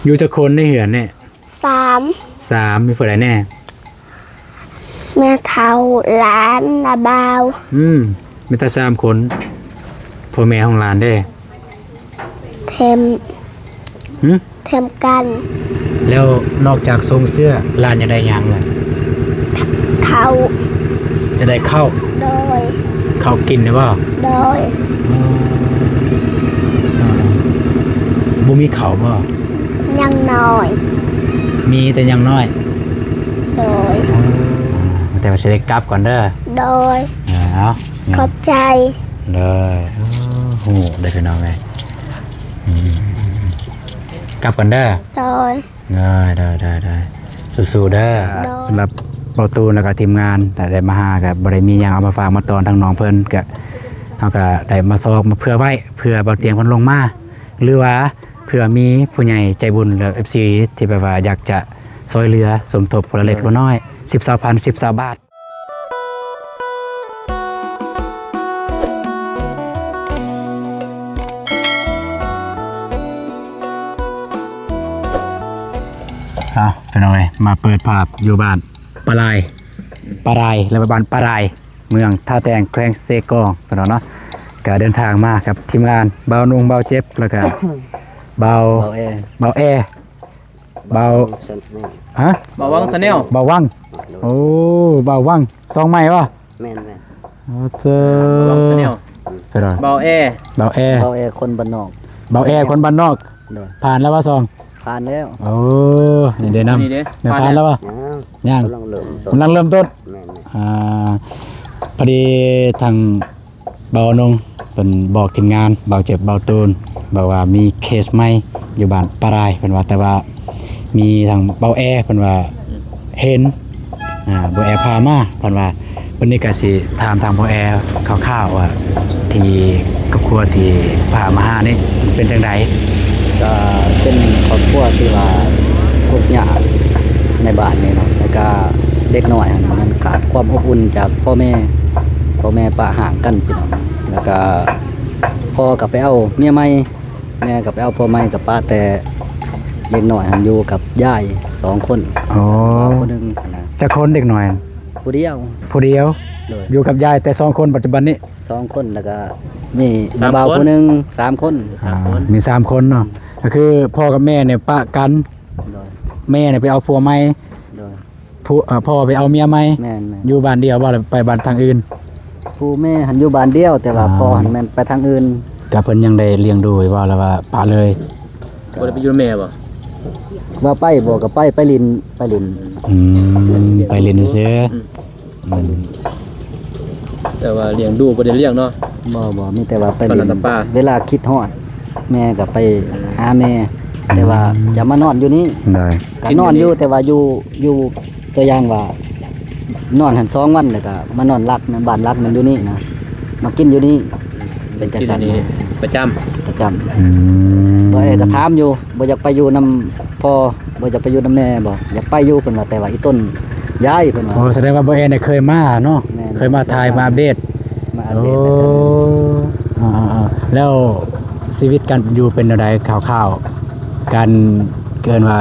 อยู่จะคนได้เหือนเนี่ย 3 มีผู้ใดแน่ แม่เฒ่าหลานนาบาว มีแต่3คนพ่อแม่ของหลานได้ เทมกัน แล้วนอกจากทรงเสื้อหลานยังได้หยังเลย เขา จะได้ข้าว โดย ข้าวกินได้บ่ โดย บ่มีข้าวบ่ ยังน้อย มีแต่ยังน้อย โดย แต่ว่าสิได้กลับก่อนเด้อ โดย เอา ขอบใจ เลยโอ้โหได้พี่น้องเลยกลับก่อนเด้อ โดย ได้สู้ๆเด้อสำหรับเบาตูนแล้วก็ทีมงานแต่ได้มาหากับบริมีอย่างเอามาฝากมาตอนทางน้องเพิ่นก็เขาก็ได้มาซอกมาเพื่อไว้เพื่อเบาเตียงเพิ่นลงมาหรือว่าเพื่อมีผู้ใหญ่ใจบุญหรือ FC ที่แบบว่าอยากจะซอยเรือสมทบคนละเล็กคนละน้อย10,000 10,000 บาทเป็นยังไงมาเปิดภาพอยู่บ้านปลายและบ้านปลายเมืองท่าแตงแขวงเซกองเป็นเนาะก็เดินทางมากับทีมงานเบานุ่งเบาเจ็บแล้วก็เบาแอฮะเบาวังสแนลเบาวังโอ้เบาวังซองใหม่ป่ะแม่นเจอเบาวังสแนลเป็นไรเบาแอคนบ้านนอกเบาแอคนบ้านนอกผ่านแล้วว่าซองผ่านแล้วโอ้นี่เดนำเนี่ยผ่านแล้วป่ะยังกำลังเริ่มต้นพอดีทางเบานงเป็นบอกทีมงานเบาเจ็บเบาตูนบอกว่ามีเคสใหม่อยู่บ้านปลายเป็นว่าแต่ว่ามีทางเบาแอเป็นว่าเห็นเบาแอพามาเป็นว่าวันนี้ก็สิถามทางเบาแอคร่าวๆว่าที่กับครัวที่พามาหานี่เป็นจังไดก็เป็นครอบครัวที่ว่าพวกญาติในบ้านนี่เนาะแล้วก็เด็กน้อยมันขาดความอบอุ่นจากพ่อแม่ปะห่างกันพี่น้องแล้วก็พ่อกับไปเอาเมียใหม่แม่กับไปเอาพ่อใหม่กับป้าแต่เด็กน้อยอยู่กับยาย2 คนคนนึงนะจะคนเด็กน้อยผู้เดียวอยู่กับยายแต่2 คนปัจจุบันนี้2 คนแล้วก็มีบ่าวคนนึง3 คนมี3 คนเนาะก็คือพ่อกับแม่เนี่ยปะกันแม่เนี่ยไปเอาผัวใหม่พ่อไปเอาเมียใหม่อยู่บ้านเดียวว่าไปบ้านทางอื่นผู้แม่หันอยู่บ้านเดียวแต่ว่าพ่อหันแม่นไปทางอื่นก็เพิ่นยังได้เลี้ยงดูว่าแล้วว่าปะเลยบ่ได้ไปอยู่แม่บ่ว่าไปบ่ก็ไปลินไปลินซื่อแต่ว่าเลี้ยงดูบ่ได้เลี้ยงเนาะบ่มีแต่ว่าไปลินเวลาคิดฮอดแม่ก็ไปหาแม่แต่ว่าจะมานอนอยู่นี่ก็นอนอยู่แต่ว่าอยู่ตัวอย่างว่านอนหัน2 วันแล้วก็มานอนรักในบ้านรักมันอยู่นี่นะมากินอยู่นี่เป็นจังซั่นประจำบ่ก็ถามอยู่บ่อยากไปอยู่นำพ่อบ่อยากไปอยู่นำแม่บ่อยากไปอยู่เพิ่นว่าแต่ว่าอีต้นย้ายเพิ่นว่าโอ้แสดงว่าบ่เอเนี่ยเคยมาเนาะเคยมาถ่ายมาอัปเดตแล้วชีวิตการอยู่เป็นอะไรข่าวๆการเกินว่า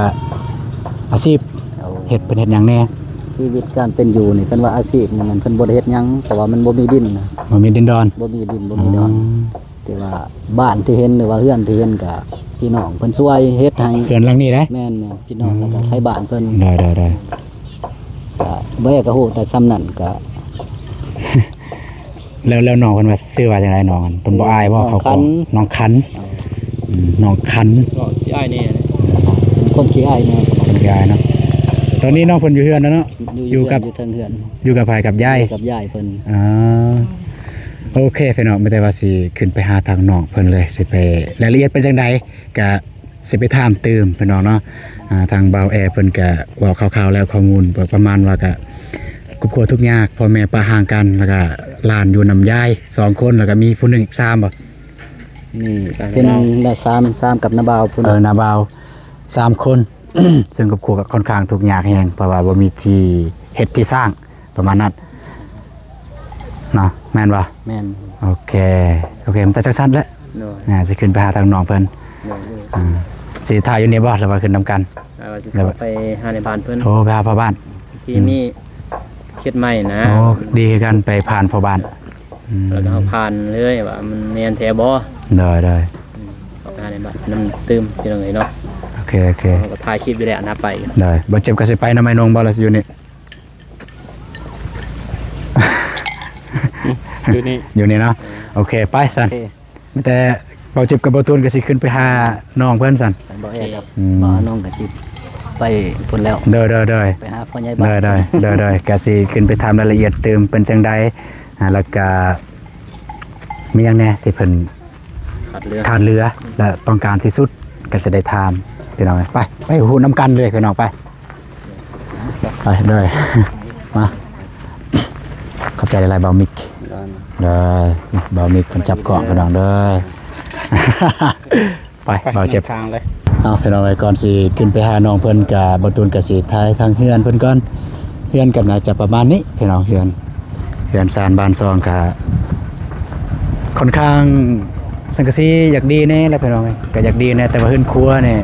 อาชีพเฮ็ดเป็นเฮ็ดหยังแน่ชีวิตการเป็นอยู่นี่เพิ่นว่าอาชีพนี่มันเพิ่นบ่ได้เฮ็ดหยังแต่ว่ามันบ่มีดินนะบ่มีดินดอนแต่ว่าบ้านที่เห็นหรือว่าเฮือนที่เห็นก็พี่น้องเพิ่นช่วยเฮ็ดให้เฮือนหลังนี้ได้แม่นพี่น้องแล้วก็ไทบ้านเพิ่นได้ก็บ่ก็ฮู้แต่ซ้ำนั่นก็แล้วน้องเพิ่นว่าชื่อว่าจังได๋น้องเพิ่นบ่อายบ่เขาน้องคันสิอายแน่คนขี้อายเนาะคนขี้อายเนาะตอนนี้น้องเพิ่นอยู่เฮือนแล้วเนาะอยู่กับเทิงเฮือนอยู่กับไผกับยายเพิ่นโอเคพี่น้องไม่ได้ว่าสิขึ้นไปหาทางน้องเพิ่นเลยสิไปรายละเอียดเป็นจังไดก็สิไปถามตื่มพี่น้องเนาะทางบ่าวแอเพิ่นก็เว้าคร่าวๆแล้วข้อมูลประมาณว่าก็ครอบครัวทุกข์ยากพ่อแม่ปะห่างกันแล้วก็หลานอยู่นำยาย2 คนแล้วก็มีผู้นึงอีก3บ่นี่เป็นละ3กับนาบ่าวพุ่นนาบ่าว3 คน ซึ่งครอบครัวก็ค่อนข้างทุกข์ยากแฮงเพราะว่าบ่มีที่เฮ็ดที่สร้างประมาณนั้นเนาะแม่นบ่แม่นโอเคมันแต่จักซั่นแล้วสิขึ้นไปหาทางน้องเพิ่น สิถ่ายอยู่นี่บ่หรือว่าขึ้นนํกัน ว่าสิเข้าไปหาในบ้านเพิ่น โอ้ไปหาพ่อบ้าน ที่มีเฮ็ดใหม่นะ โอ้ดีคือกันไปผ่านพ่อบ้านอืม แล้วก็เอาผ่านเลยว่ามันแม่นแท้บ่ ได้ เข้าไปหาในบ้านน้ำตื้มพี่น้องเอ้ยเนาะ โอเค เขาก็ถ่ายคลิปอยู่แล้วนะไป ได้บ่เจ็บก็สิไปนำไม้นงบ่ล่ะสิอยู่นี่ อยู่นี่ อยู่นี่เนาะโอเคไปซั่น โอเค มีแต่บ่เจ็บกับบ่ตูนก็สิขึ้นไปหาน้องเพิ่นซั่น ไปบ่แอครับ อืม บ่น้องก็สิไปพุ่นแล้ว เด้อ ไปหาพ่อใหญ่บ้าน ได้ก็สิขึ้นไปถามรายละเอียดเติมเป็นจังใดแล้วก็มีหยังแหน่ที่เพิ่น ขาดเรือ ขาดเหลือและต้องการที่สุดก็จะได้ถามพี่น้องไปหูน้ำกันเลยพี่น้องไปเลย มาขอบใจหลายๆเบามิกเลยเบามิกคนจับเกาะพี่น้องเลย ไปเบาเจ็บ ทางเลย เอาพี่น้องไปก่อนสิขึ้นไปหาน้องเพิ่นกับบตูนกับสีท้ายทางเฮือนเพิ่นก่อนเฮือนกันน่าจะประมาณนี้พี่น้องเฮือนซานบ้านซองกับค่อนข้างสังกะสีอยากดีแน่แล้วพี่น้องก็อยากดีแน่แต่ว่าเฮือนครัวเนี่ย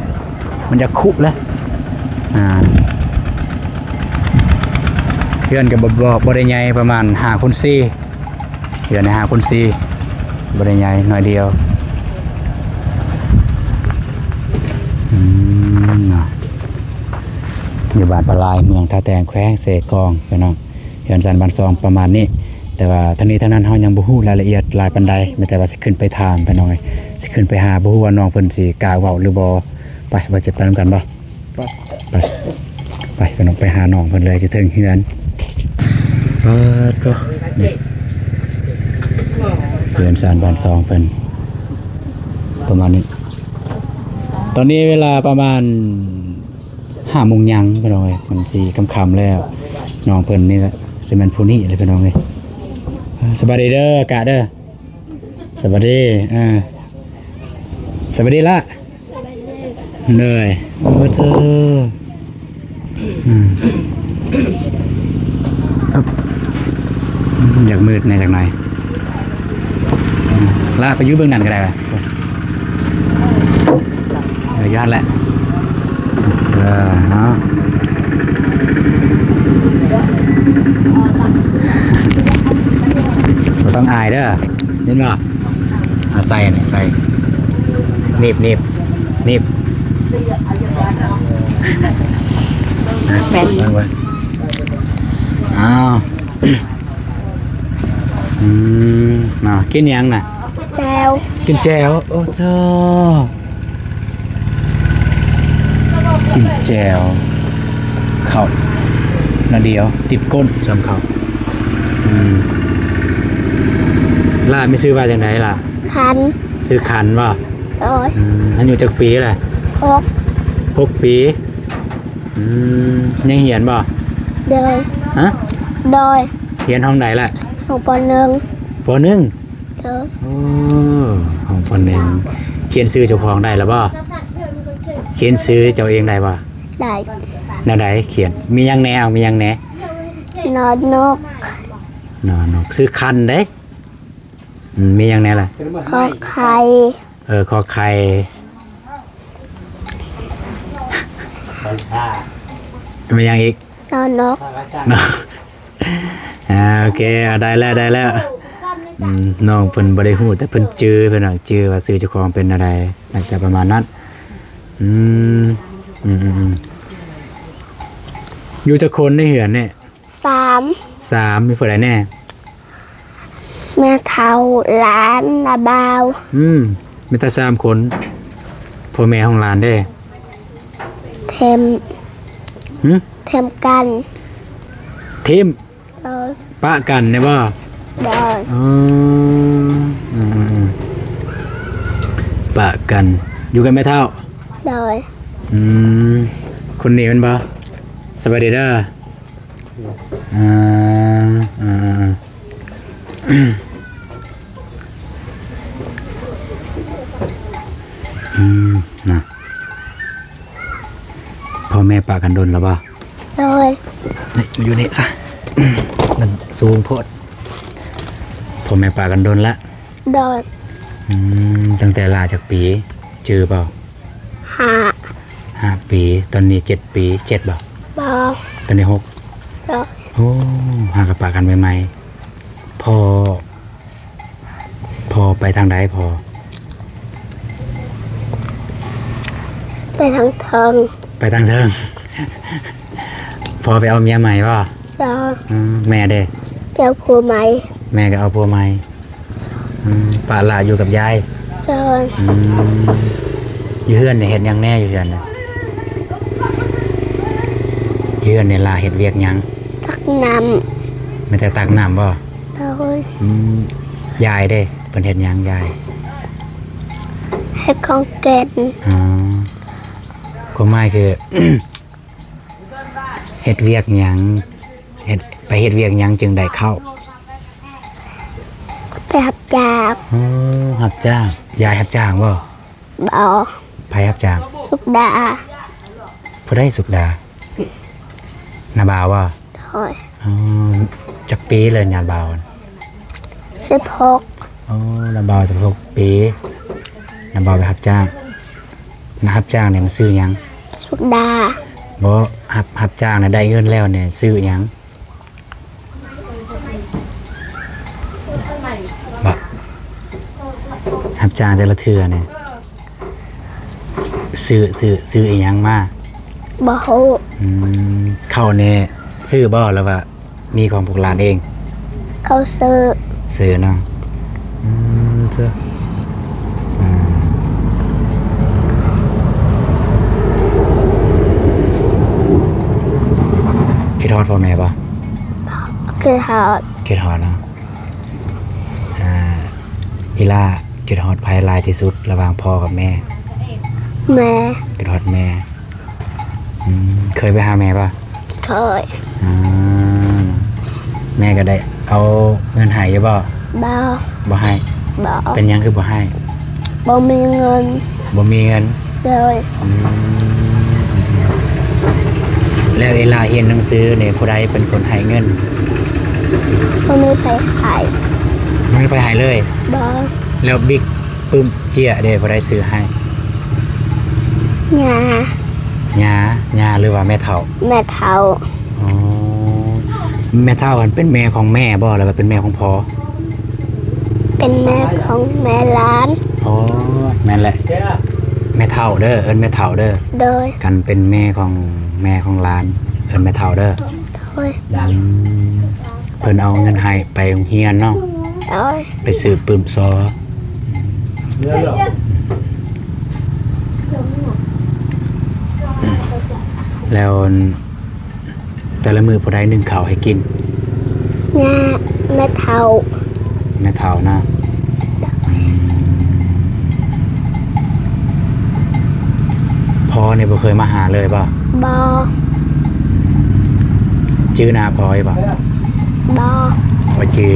มันจะคุแล้วเฮือนกับบ่ได้ใหญ่ประมาณ5 คูณ 4เฮือนใน5 คูณ 4บ่ได้ใหญ่น้อยเดียวอยู่บ้านปลายเมืองท่าแตงแขวงเสกองพี่น้องเฮือนสันบ้านซองประมาณนี้แต่ว่าทั้งนี้ทั้งนั้นเฮายังบ่ฮู้รายละเอียดหลายปานใดแม้แต่ว่าสิขึ้นไปถามพี่น้องสิขึ้นไปหาบ่ฮู้ว่าน้องเพิ่นสิกล้าเว้าหรือบ่ไปว่าจะไปนำกันบ่ไปพี่น้องไปหาน้องเพิ่นเลยจะถึงเฮือนจ้ะนี่เฮือนสันบ้านซองเพิ่นประมาณนี้ตอนนี้เวลาประมาณ5 โมงยังพี่น้องมันสิค่ำๆแล้วน้องเพิ่นนี่แหละสิแม่นผู้นี้เลยพี่น้องสวัสดีเด้อกะเด้อสวัสดีสวัสดีละเหนื่อยโอ้เจ้าอยากมืดในจากไหนละไปอยู่เบื้องนั้นก็ได้ป่ะยอดแหละเนาะต้องอายเด้อนี่เนาะใส่เนี่ยใส่หนีบแม่นไปอ้าวน่ะกินยังน่ะ แจว กินแจวโอ้เจ้ากินแจวข้าวนาเดียวติดก้นสำเขาล่าไม่ซื้อว่าจากไหนล่ะ คัน ซื้อขันป่ะ โดย อันอยู่จากปีแหละ 6 ปียังเหียนป่ะ โดย ฮะ โดย เหียนห้องไหนล่ะ ของปหนึ่ง ป.1 โดย โอ้ห้องป.1เขียนซื้อเจ้าของได้แล้วป่ะเขียนซื้อเจ้าเองได้ป่ะ ได้ แนวไหนเขียนมียังแหน่มียังแหน่ นอนนก นกซื้อคันเด้มียังแหน่ล่ะ ขอไข่ ขอไข่มียังอีก นอนนก เนาะโอเคได้แล้วน้องเพิ่นบ่ได้ฮู้แต่เพิ่นจื้อเพิ่นจื้อว่าซื้อเจ้าของเป็นอะไรน่าจะประมาณนั้นอยู่จักคนในเหือนเนี่ย 3 มีผู้ใดแน่ แม่เฒ่าหลานนาบาว มีแต่3 คนพ่อแม่ของหลานเด้ เทมกัน ทีม โดย ปะกันเนี่ยบ่ โดย ปะกันอยู่กันไม่เท่า โดย คนนี้มันบ่สวัสดีเด้อนะพ่อแม่ปะกันโดนแล้วบ่ โดย นี่มาอยู่นี่ซะมันสูงโพดพ่อแม่ปะกันโดนละ โดย ตั้งแต่ลาจากปีเจอเปล่า 5 5 ปีตอนนี้7 ปี7บ่ บอ ตอนนี้6 โดย โอ้หากระปากันใหม่ๆพอไปทางใดพอ ไปทางเทิง ไปทางเทิง พอไปเอาเมียใหม่ป่ะ โดย แม่เด้ เปียวผัวไหม แม่ก็เอาผัวใหม่ป้าหลาอยู่กับยาย โดย อยู่เฮือนเนี่ยเฮ็ดหยังแน่อยู่เฮือนน่ะอยู่เฮือนเนี่ยลาเฮ็ดเวียกหยัง ตักน้ ไม่แต่ตักน้ำบ่ ำโดย ยายเด้เพิ่นเฮ็ดหยังยาย ให้ของเก่น อ๋อก็หมายคือ เฮ็ดเวียกหยังไปเฮ็ดเวียกหยังจึงได้เข้า ไปหับจาก รับจ้างยายรับจ้างบ่ บอ ไผรับจ้าง สุกดา ผู้ใดสุขดานาบาวบ่ โดย จักปีเลยนาบาว 16 อ๋อนาบาว16 ปีนาบาวไปรับจ้างรับจ้างเนี่ยมันซื้อหยัง สุกดา บ่รับจ้างน่ะได้เงินแล้วเนี่ยซื้อหยังบ่รับจ้างแต่ละเทื่อเนี่ยซื้ออีหยังมา บอฮู เข้าเนี่ยซื้อบ่แล้วว่ามีของพวกหลานเอง เขาซื้อ ซื้อเนาะซื้อคิดฮอดพ่อแม่ป่ะ คือหอด คิดฮอดเนาะอีล่าคิดฮอดภายหลายที่สุดระหว่างพ่อกับแม่ แม่ คิดฮอดแม่เคยไปหาแม่ป่ะ เคย แม่ก็ได้เอาเงินให้อยู่บ่ บอ บ่ให้ บอ เป็นหยังคือบ่ให้ บอมีเงิน บ่มีเงิน เลย แล้วเวลาเรียนหนังสือเนี่ยผู้ใดเป็นคนให้เงิน บอมีไปขาย ไม่ไปให้เลย บอ แล้วบิ๊กปึ้มเจี๊ยเด้ผู้ใดซื้อให้ หญ้า ญาหรือว่าแม่เฒ่า แม่เฒ่า อ๋อแม่เฒ่ามันเป็นแม่ของแม่บ่หรือว่าเป็นแม่ของพ่อ เป็นแม่ของแม่ล้าน อ๋อแม่นแหละแม่เฒ่าเด้อเอิ้นแม่เฒ่าเด้อ โดย กันเป็นแม่ของหลานเอิ้นแม่เฒ่าเด้อ โดย เพิ่นเอาเงินให้ไปโรงเรียนเนาะ โดย ไปซื้อปืมซอแล้วแต่ละมือผู้ใดนึ่งข้าวให้กิน หญ้าแม่เฒ่า แม่เฒ่านะพ่อเนี่ยบ่เคยมาหาเลยป่ะ บอ ชื่อนาพลอยป่ะ บอ ว่าชื่อ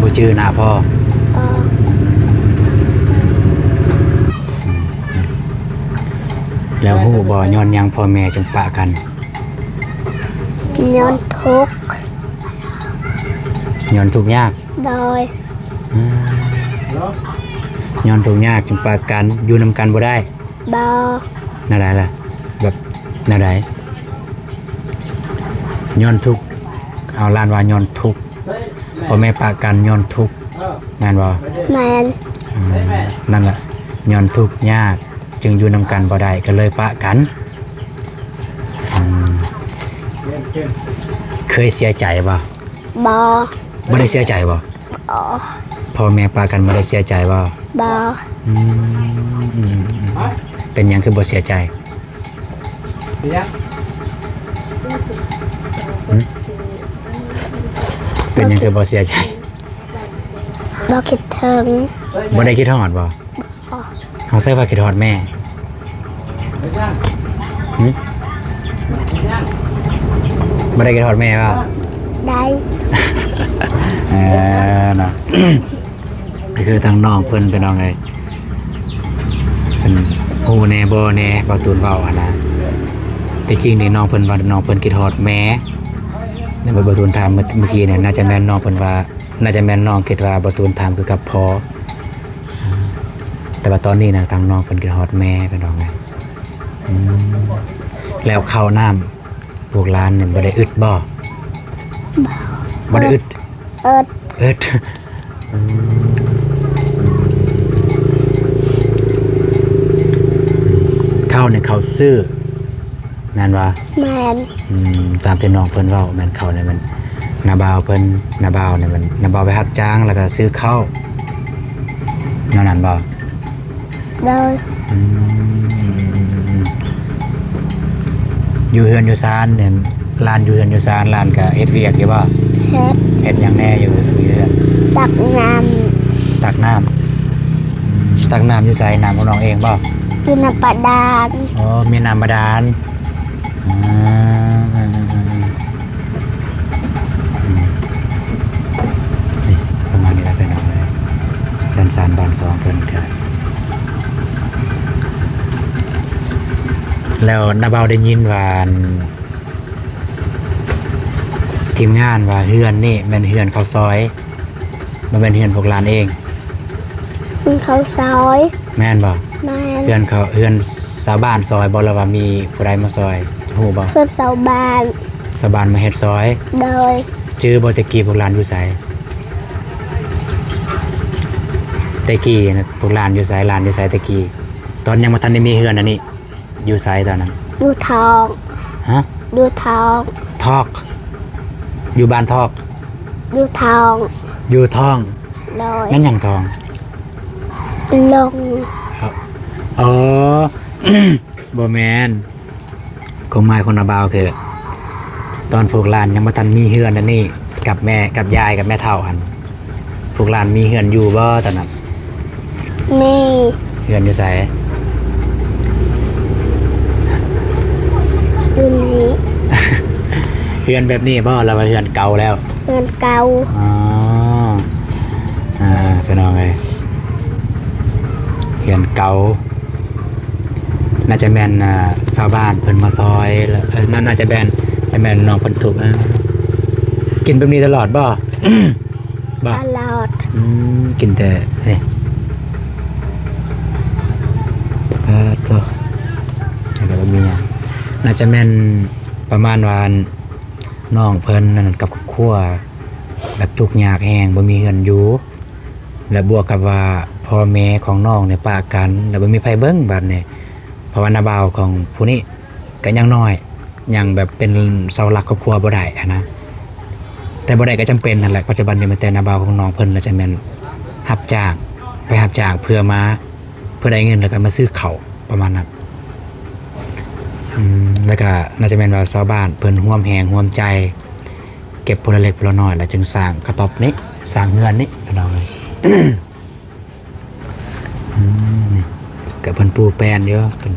บ่ชื่อนาพ่อ บอ แล้วฮู้บ่ย้อนหยังพ่อแม่จึงปะกัน ย้อนทุกข์ ย้อนทุกข์ยาก โดย ย้อนทุกข์ยากจึงปะกันอยู่นำกันบ่ได้ บอ แนวใดล่ะแบบแนวใดย้อนทุกข์เอาล้านว่าย้อนทุกข์พ่อแม่ปะกันย้อนทุกข์แม่นบ่ แมน นั่นแหละย้อนทุกข์ยากจึงอยู่นำกันบ่ได้ก็เลยปะกันเคยเสียใจบ่ บอ บ่ได้เสียใจบ่ บอ พ่อแม่ปะกันบ่ได้เสียใจบ่ บอ เป็นหยังคือบ่เสียใจเป็นหยังคือบ่เสียใจ บอคิดถึง บ่ได้คิดฮอดบ่เขาใส่ว่าคิดฮอดแม่บ่ได้คิดฮอดแม่ป่ะ ได้ เนาะ ก็คือทางน้องเพิ่นเป็นน้องไงเป็นฮู้แน่บ่แน่บ่ตูนเว้าหั่นนะแต่จริงนี่น้องเพิ่นว่าน้องเพิ่นคิดฮอดแม่นี่บ่ตูนถามเมื่อกี้เนี่ยน่าจะแม่นน้องเพิ่นว่าน่าจะแม่นน้องคิดว่าบ่ตูนถามคือกับพ่อ แต่ว่าตอนนี้นะทางน้องเพิ่นกินฮอดแม่เป็นดอกไงแล้วข้าวน้ำพวกร้านเนี่ยบ่ได้อึดบ่ได้อึด เอิด อึดข้าวเนี่ยเขาซื้อแม่นว่า แมน ตามที่น้องเพิ่นเว้าแม่นเขาเนี่ยมันนาบาวเพิ่นนาบาวเนี่ยมันนาบาวไปรับจ้างแล้วก็ซื้อข้าวนั่นนั่นบ่ โดย อยู่เฮือนอยู่ซานเนี่ยร้านอยู่เฮือนอยู่ซานร้านก็เฮ็ดเวียกอยู่บ่ เฮ็ด เฮ็ดหยังแน่อยู่เฮือน ตักน้ ตักน้ำอยู่ไสน้ำของน้องเองบ่ ำอยู่ในประดาน อ๋อมีน้ำบาดาลนี่ประมาณนี้แหละเป็นน้องเลยเดินซานบ้าน2เพิ่นก็แล้วนาเบาได้ยินว่าทีมงานว่าเฮือนนี่แม่นเฮือนเขาซอยมันเป็นเฮือนพวกหลานเอง มันเขาซอย แม่นบ่ แมน เฮือนเขาเฮือนชาวบ้านซอยบ่แล้วว่ามีผู้ใดมาซอยฮู้บ่ เพื่อนชาวบ้าน ชาวบ้านมาเฮ็ดซอย โดย ชื่อบ่ตะกี้พวกหลานอยู่ไสตะกี้นะพวกหลานอยู่ไสหลานอยู่ไสตะกี้ตอนยังบ่ทันได้มีเฮือนอันนี้อยู่ไสตอนนั้น ดูทอง ฮะ ดูทอง ทอกอยู่บ้านทอก ดูทอง อยู่ท้อง โดย นั่นหยังทอง ลง อ๋อ บ่แม่นความหมายของนาบาวคือตอนพวกหลานยังบ่ทันมีเฮือนอันนี้กับแม่กับยายกับแม่เฒ่าอันพวกหลานมีเฮือนอยู่บ่ตอนนั้น มี เฮือนอยู่ไส อยู่นี้ เฮือนแบบนี้บ่เราว่าเฮือนเก่าแล้ว เพื่อนเก่า อ๋อพี่น้องเอ้ยเฮือนเก่าน่าจะแม่นชาวบ้านเพิ่นมาซอยแล้วนั่นน่าจะแม่นน้องเพิ่นถูกกินแบบนี้ตลอดบ่ บ่ ตลอด กินแต่นี่โตแล้วก็มีหยังน่าจะแม่นประมาณว่าน้องเพิ่นนั่นกับครอบครัวแบบทุกข์ยากแฮงบ่มีเงินอยู่และบวกกับว่าพ่อแม่ของน้องเนี่ยปะกันแล้วบ่มีไผเบิ่งบัดนี้เพราะว่านาบ่าวของผู้นี้ก็ยังน้อยยังแบบเป็นเสาหลักครอบครัวบ่ได้อะนะแต่บ่ได้ก็จำเป็นนั่นแหละปัจจุบันนี้มันแต่นาบ่าวของน้องเพิ่นแล้วจะแม่นรับจ้างไปรับจ้างเพื่อได้เงินแล้วก็มาซื้อข้าวประมาณนั้นแล้วก็น่าจะเป็นว่าชาวบ้านเพิ่นร่วมแหงร่วมใจ เก็บพลเล็กพลน้อยแล้วจึงสร้างกระต๊อบนี้สร้างเฮือนนี้พี่น้องเลย นี่กับเพิ่นปูแปลนเยอะเพิ่น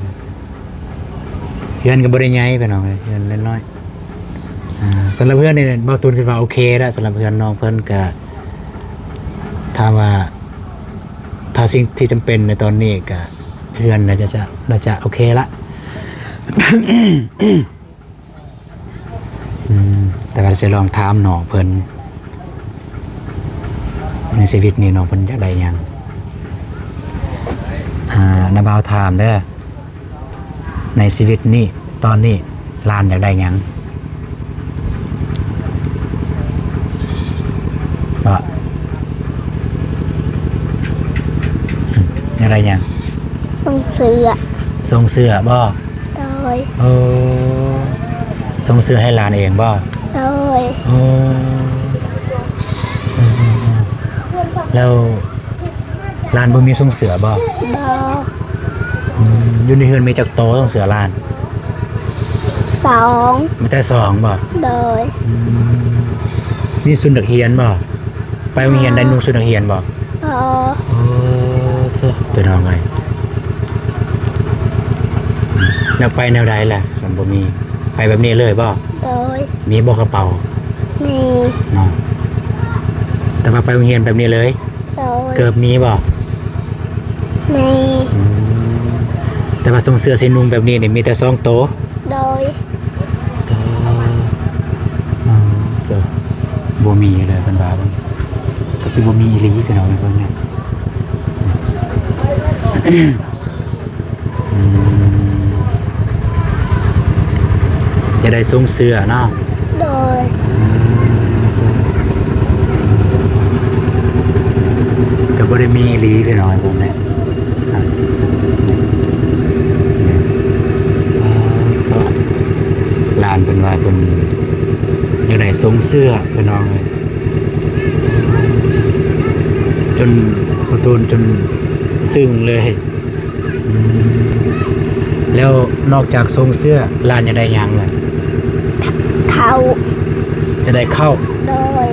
เฮือนก็บ่ได้ใหญ่พี่น้องเลยเฮือนน้อยๆสำหรับเพื่อนนี่เบาตูนคิดว่าโอเคแล้วสำหรับเพื่อนน้องเพิ่นก็ถ้าว่าถ้าสิ่งที่จำเป็นในตอนนี้ก็เฮือนน่าจะโอเคละ แต่ว่าจะลองถามน้องเพิ่นในชีวิตนี้น้องเพิ่นอยากได้หยังนาบ่าวถามเด้อในชีวิตนี้ตอนนี้หลานอยากได้หยังบ่อยากได้หยัง ต้องเสือ ส่งเสื้อบ่ โดย โอ้ส่งเสื้อให้หลานเองบ่ โดย โอ้แล้วร้านบ่มีส่งเสือบ่ บอ อยู่ในเฮือนมีจักโตส่งเสือร้าน สอง มีแต่2บ่ โดย มีสุนัขเฮียนบ่ไปโรงเรียนได้นุ่งสุนัขเฮียนบ่ บอ โอ้เจ้าเป็นเอาไงแนวไปแนวใดล่ะมันบ่มีไปแบบนี้เลยบ่ โดย มีบ่กระเป๋า มี เนาะแต่ว่าไปโรงเรียนแบบนี้เลย โดย เกิบมีบ่ มี แต่ว่าส่งเสื้อสีนุ่งแบบนี้นี่มีแต่2โต โดย เจ้าบ่มีเลยเพิ่นว่าเบิ่งก็สิบ่มีอีหลีพี่น้องเพิ่นเนี่ย จะได้ส่งเสื้อเนาะ โดย ก็บ่ได้มีอีหลีพี่น้อยผมเนี่ยลานเป็นว่าเป็นอยู่ในทรงเสื้อพี่น้องเลยจนประตูนจนซึ้งเลยแล้วนอกจากทรงเสื้อลานจะได้หยังเลย เขา จะได้เข้า โดย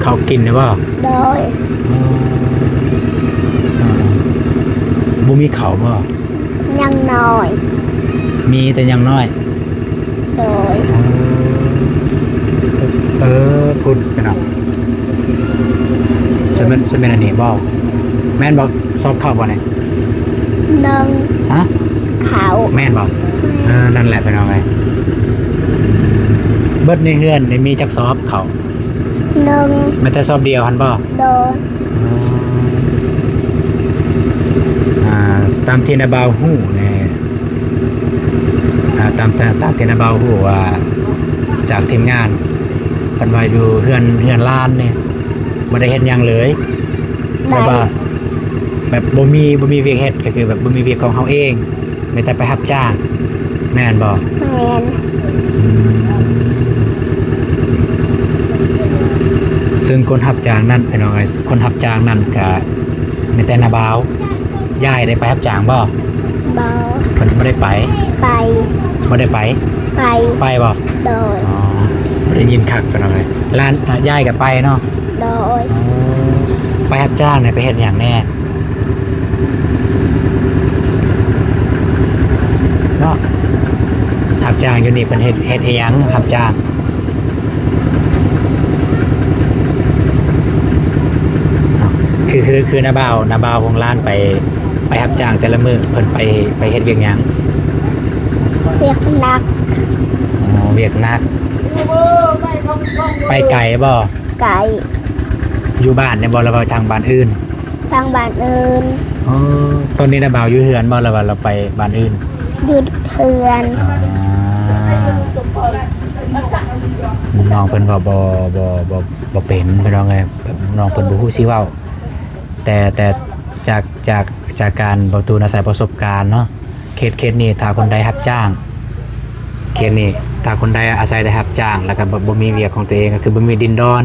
เข้ากินหรือเปล่า โดย บ่มีเขาบ่ ยังน้อย มีแต่ยังน้อย โดย คุณพี่น้องสมัยอันนี้บ่แม่นบ่สอบเข้าบ่เนี่ย หนึ่ง ฮะ เขา แม่นบอกนั่นแหละเป็นเอาไงเบิดในเฮือนในมีจักซอบเขา หนึ่ง ไม่แต่ซอบเดียวหันบ่ โดย ตามที่นาบาวฮู้เนี่ยตามที่นาบาวฮู้ว่าจากทีมงานเพิ่นว่าอยู่เฮือนล้านเนี่ยบ่ได้เฮ็ดหยังเลยแบบว่าแบบบ่มีเวียกเฮ็ดก็คือแบบบ่มีเวียกของเฮาเองไม่แต่ไปรับจ้างแม่นบ่ แมน ซึ่งคนรับจ้างนั่นเป็นอะไรคนรับจ้างนั่นก็ไม่แต่นาบาวยายได้ไปรับจ้างบ่ เบา เพิ่นบ่ได้ไป ไป บ่ได้ไป ไป ไปบ่ โดย อ๋อบ่ได้ยินคักเป็นอะไรร้านยายก็ไปเนาะ โดย ไปรับจ้างเนี่ยไปเฮ็ดหยังแน่เนาะรับจ้างอยู่นี่เพิ่นเฮ็ดอีหยังรับจ้างคือนาบาวของร้านไปรับจ้างแต่ละมื้อเพิ่นไปเฮ็ดเวียกหยัง เรียกนัก อ๋อเวียกหนักไปไกลบ่ ไก่ อยู่บ้านในบ่หรือว่าทางบ้านอื่น ทางบ้านอื่น อ๋อตอนนี้นาบาวอยู่เฮือนบ่หรือว่าเราไปบ้านอื่น หยุดเฮือน น้องเพิ่นบ่เป็นไปน้องไงน้องเพิ่นบ่ฮู้สิเว้าแต่จากการเบาตูนอาศัยประสบการณ์เนาะเคสนี้ถ้าคนใดรับจ้างเคสนี้ถ้าคนใดอาศัยได้รับจ้างแล้วก็บ่มีเวียกของตัวเองก็คือบ่มีดินดอน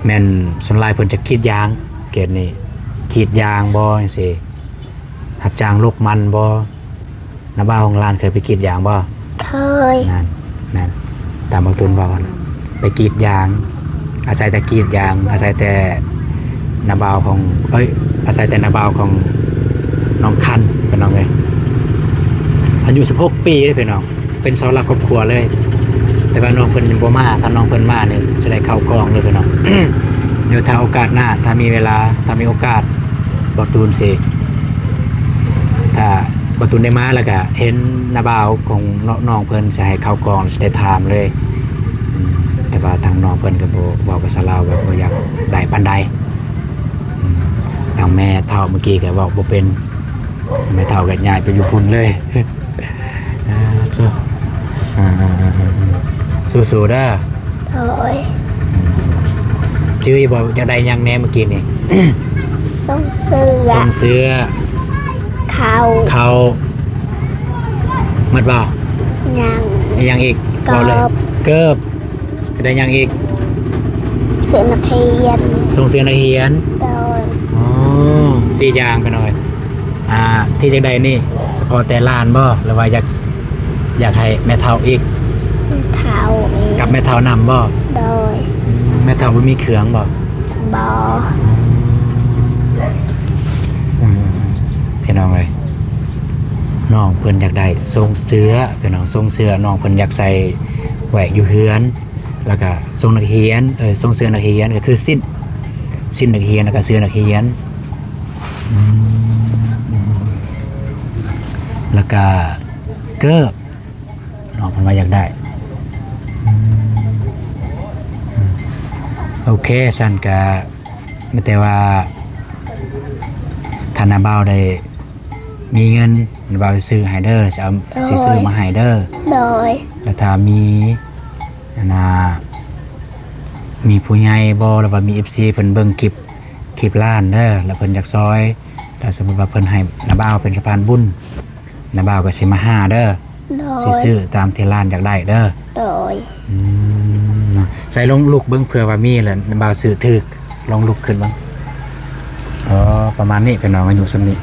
แม่นส่วนหลายเพิ่นจะกรีดยางเคสนี้กรีดยางบ่จังซี่รับจ้างลูกมันบ่นาบ้าของร้านเคยไปกรีดยางบ่ เคย นั่นตามบางตุนบอกนะไปกรีดยางอาศัยแต่กรีดยางอาศัยแต่นาบาวของอาศัยแต่นาบาวของน้องคันเป็นน้องเลยอายุ16 ปีเลยเป็นน้องเป็นเสาหลักครอบครัวเลย แต่ว่าน้องเพิ่นบ่มาถ้าน้องเพิ่นมาเนี่ยจะได้เข้ากองเลยเป็นน้อง เดี๋ยวถ้าโอกาสหน้าถ้ามีเวลาถ้ามีโอกาสบอตูนสิถ้าบอตูนได้มาแล้วก็เห็นนาบาวของน้องเพิ่นจะให้เข้ากองจะได้ถามเลยแต่ว่าทางน้องเพิ่นก็บ่เว้าภาษาลาวแบบบ่อยากได้ปานใดทางแม่เฒ่าเมื่อกี้ก็เว้าบ่เป็นแม่เฒ่าก็ย้ายไปอยู่พุ่นเลยสู้ๆเด้อ โดย ชื่อบ่จะได้หยังแน่เมื่อกี้นี่ ส่งเสื้อ ส่งเสื้อ เขา หมดบ่ ยัง ยังอีก เกิบ บ่เลยเกิบจะได้ยังอีก เสื้อนักเรียน ส่งเสื้อนักเรียน โดย อ๋อ4อย่างไปหน่อยที่จังใดนี่เฉพาะแต่ล้านบ่หรือว่าอยากให้แม่เฒ่าอีก เท้าเอง กับแม่เฒ่านำบ่ โดย แม่เฒ่าบ่มีเครื่องบ่ บอ พี่น้องเอ้ยน้องเพิ่นอยากได้ทรงเสื้อพี่น้องทรงเสื้อน้องเพิ่นอยากใส่แหวกอยู่เฮือนแล้วก็ทรงนักเรียนทรงเสื้อนักเรียนก็คือสิ้นนักเรียนแล้วก็เสื้อนักเรียนแล้วก็เกิบน้องเพิ่นว่าอยากได้โอเคสั่นก็แต่ว่าถ้ านาบ่าวได้มีเงินนาบ่าวซื้อให้เด้อจะเอาสิซื้อมาให้เด้อ โดย แล้วถ้ามีมีผู้ใหญ่บ่แล้วว่ามี FC เพิ่นเบิ่งคลิปล้านเด้อแล้วเพิ่นอยากซอยถ้าสมมุติว่าเพิ่นให้นาบ่าวเป็นสะพานบุญนาบ่าวก็สิมาหาเด้อ โด สิ ย ซื้อตามที่ร้านอยากได้เด้อ โดย เนาะใส่ลงลูกเบิ่งเผื่อว่ามีแหละนาบ่าวซื้อถึกลองลุกขึ้นบ้างประมาณนี้เป็นน้องอายุสำนี้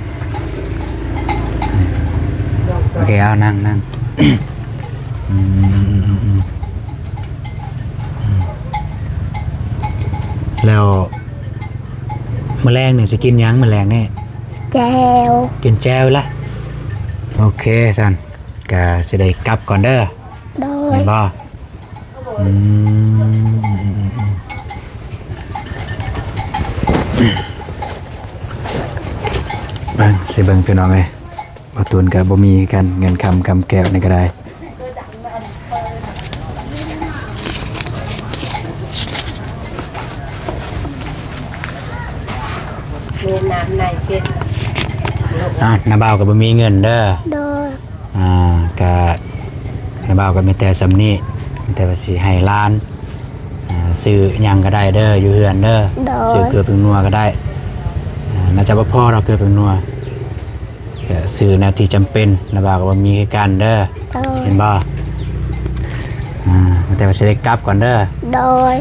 โอเคเอานั่ง แล้วแมลงเนี่ยสิกินหยังแมลงเนี่ย แจว กินแจวละโอเคสันก็สิได้กลับก่อนเด้อ โดย เห็นบ่เบิ่งสิเบิ่งพี่น้องเอ้ยบ่ตูนก็บ่มีกันเงินคำแก้วนี่ก็ได้น้าบ่าวก็บ่มีเงินเด้อ โดย ก็น้าบ่าวก็มีแต่สำนี้มีแต่ว่าสิให้ล้านซื้อหยังก็ได้เด้ออยู่เฮือนเด้อ โด ซื้อย เกลือผงนัวก็ได้น่าจะบ่พอเราเกลือผงนัวก็ซื้อแนวที่จำเป็นน้าบ่าวก็บ่มีคือกันเด้อ โดย เห็นบ่แต่ว่าสิได้กลับก่อนเด้อ โดย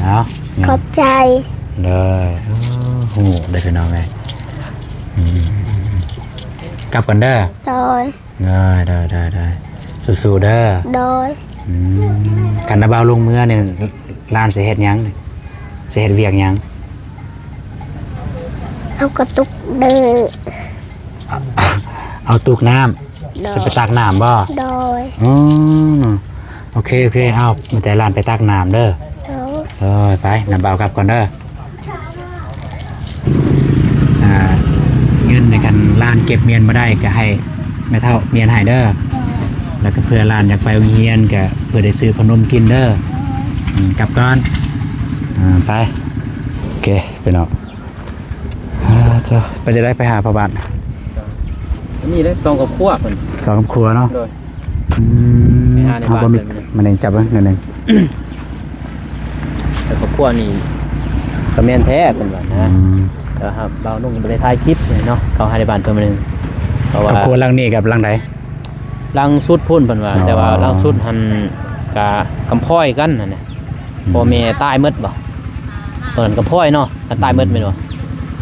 เอา ขอบใจ เด้อโอ้โหได้พี่น้องไงกลับก่อนเด้อ โดย ได้สู้ๆเด้อ โดย กันนาบ่าวลงเมื่อเนี่ยร้านสิเฮ็ดหยังนี่สิเฮ็ดเวียกหยัง เอากระตุกเดือ เอาตุกน้ำ โด สิ ย ไปตักน้ำบ่ โดย โอเคเอามาแต่ร้านไปตักน้ำเด้อ โดย ไปนาบ่าวกลับก่อนเด้อเงินในการร้านเก็บเมียนมาได้ก็ให้แม่เฒ่าเมียนให้เด้อแล้วก็เพื่อร้านอยากไปโรงเรียนก็เพื่อได้ซื้อขนมกินเด้อกลับก่อนไปโอเคไปเนาะเจ้าไปจะได้ไปหาพ่อบ้าน อันนี้ได้ซองกับคั่วเพิ่น สองครัวเนาะ โดย ไปหาใน เอา บ้าน บ่มี เลย มันเองจับไว้เงินหนึ่ง แต่กับคั่วนี่ก็แม่นแท้เพิ่นว่านะแต่ครับเบานุ่งบ่ได้ถ่ายคลิปเนาะเขาให้ในบ้านเพิ่นมานึงเพราะว่า กับครัวหลังนี้กับหลังใด ลังสุดพุ่นเพิ่นว่า อ๋อ แต่ว่าลังสุดหันกะกำพ้อยกันนั่นน่ะพ่อแม่ตายหมดบ่เพิ่นกำพ้อยเนาะถ้าตายหมดแม่นบ่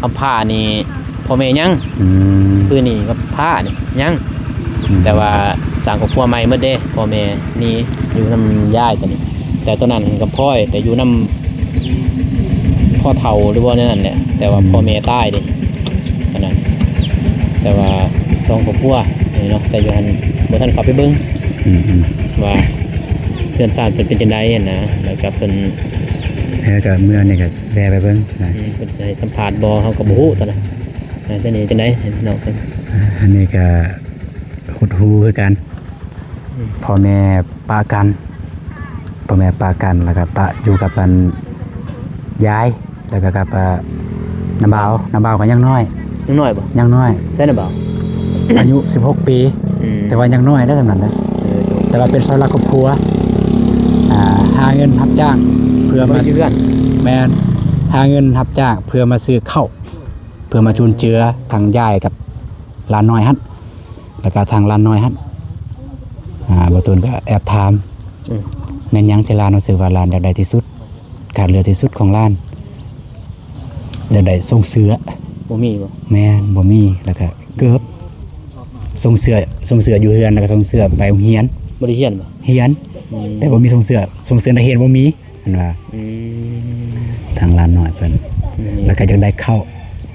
คำผ้านี่พ่อแม่ยัง อืม คือนี่กับผ้านี่ยังแต่ว่าสร้างครอบครัวใหม่หมดเด้พ่อแม่นี่อยู่นำยายตัวนี้ แต่ตัวนั้นกับพ้อยแต่อยู่นำพ่อเฒ่าหรือว่านั่นแหละแต่ว่าพ่อแม่ตายเด้อันนั้นแต่ว่าสองครอบครัวนี่เนาะแต่อยู่หันบ่ทันเข้าไปเบิ่ง อืม ว่าเพื่อนสร้างเป็นจังได๋นะแล้วก็เพิ่น แล้วก็เมื่อนี่ก็แวะไปเบิ่งนะ เพิ่นให้สัมภาษณ์บ่เฮาก็บ่ฮู้ตอนนั้นแต่นี่จังได๋น้องเพิ่น อันนี้ก็หดหูคือกันพ่อแม่ปากันแล้วก็ปะอยู่กับกันยายแล้วก็กับน้าบ่าวก็ยังน้อย ยังน้อยบ่ ยังน้อย ใช่น่ะบ่ อายุ16 ปีแต่ว่ายังน้อยได้สำนั้นนะแต่ว่าเป็นเสาหลักครอบครัวหาเงินรับจ้างเพื่อมา อยู่กัน แมนหาเงินรับจ้างเพื่อมาซื้อข้าวเพื่อมาจุนเจือทางยายกับหลานน้อยฮั่นแล้วก็ทางหลานน้อยฮั่นบ่ตูนก็แอบถามแม่นหยังที่หลานรู้สึกว่าหลานอยากได้ที่สุดการเลือกที่สุดของหลานอยากได้ทรงเสื้อ บ่มีบ่ แม่นบ่มีแล้วก็เกือบทรงเสื้ออยู่เฮือนแล้วก็ทรงเสื้อไปโรงเรียน บ่ได้เรียนบ่ เฮียนแต่บ่มีทรงเสื้อในเฮียนบ่มีเห็นว่า ทางร้านหน่อยเพิ่นแล้วก็จังได้เข้า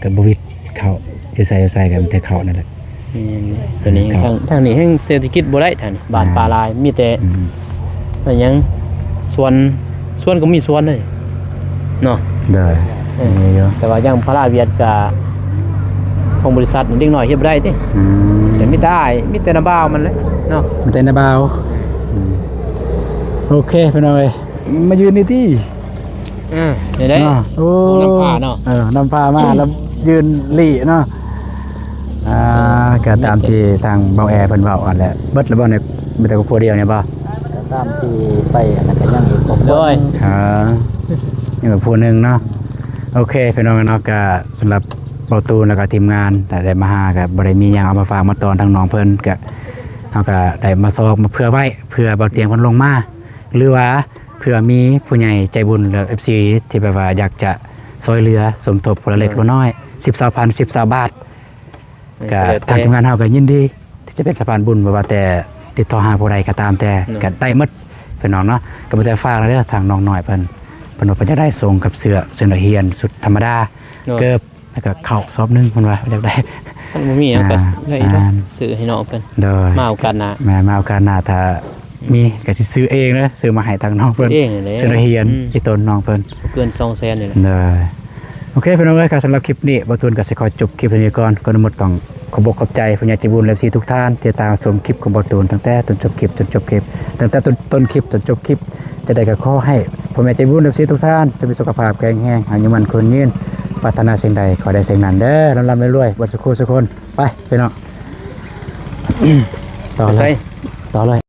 กับบ่วิดเข้าอยู่ใส่กันแต่เข้านั่นแหละ ตัวนี้ทางนี้แห่งเศรษฐกิจบ่ได้ท่านบ้านปลาลายมีแต่อันหยังสวนก็มีสวนเลยเนาะ เด้อนี่อยู่ แต่ว่าอย่างพระราเวียดก็ของบริษัทนี่เด็กน้อยเฮ็ดบ่ได้ติ แต่ไม่ได้มีแต่น้าบ่าวมันแหละเนาะ มาแต่นาบ่าวโอเคพี่น้อยมายืนนี่ติ ได้ได้ โอ้ น้ำผ้าเนาะ น้ำผ้ามาแล้วยืนหลีเนาะ ก็ตามที่ทางเบาแอร์เพิ่นเว้าอันแหละเบิดแล้วบ่เนี่ยมีแต่ครอบครัวเดียวเนี่ยบ่ ก็ตามที่ไปอันนั้นก็ยังอีกครบ โดย นี่ก็ผู้หนึงเนาะโอเคพี่น้องเนาะก็สำหรับเบาตูนแล้วก็ทีมงานแต่ได้มาหาก็บ่ได้มีหยังเอามาฝากมาตอนทางน้องเพิ่นก็เฮาก็ได้มาซอกมาเผื่อไว้เผื่อเบาเตียงเพิ่นลงมาหรือว่าเผื่อมีผู้ใหญ่ใจบุญหรือ FC ที่แบบว่าอยากจะช่วยเหลือสมทบคนละเล็กคนละน้อย10,000 10,000 บาทก็ทางทีมงานเฮาก็ยินดีที่จะเป็นสะพานบุญบ่ว่าแต่ติดต่อหาผู้ใดก็ตามแต่ก็ได้หมดพี่น้องเนาะก็บ่ได้ฝากเด้อทางน้องน้อยเพิ่นว่าเพิ่นจะได้ส่งกับเสื้อนักเรียนสุดธรรมดาเกิบแล้วก็ข้าวซอบนึงเพิ่นว่าอยากได้ มันบ่มีหยังก็เลยซื้อให้น้องเพิ่น โดย มาเอากันนะ แม่มาเอาการหน้าถ้ามีก็สิซื้อเองนะซื้อมาให้ทางน้องเพิ่น ซื้อเองนี่แหละ ซื้อนักเรียนที่ต้นน้องเพิ่น เกิน200,000นี่แหละ เลยโอเคพี่น้องเอ้ยครับสำหรับคลิปนี้บ่ตูนก็สิขอจบคลิปนี้ก่อนก่อนหมดต้องขอบอกขอบใจผู้ใหญ่ใจบุญและพี่ทุกท่านที่ตามชมคลิปของบ่ตูนตั้งแต่ต้นจบคลิปจนจบคลิปตั้งแต่ต้นคลิปจนจบคลิปจะได้ก็ขอให้ผู้ใหญ่ใจบุญและพี่ทุกท่านจะมีสุขภาพแข็งแรงอายุมั่นคนยืนปรารถนาสิ่งใดขอได้สิ่งนั้นเด้อร่ำๆรวยๆบ่สุขสุขคนไปพี่น้อง ต่อเลย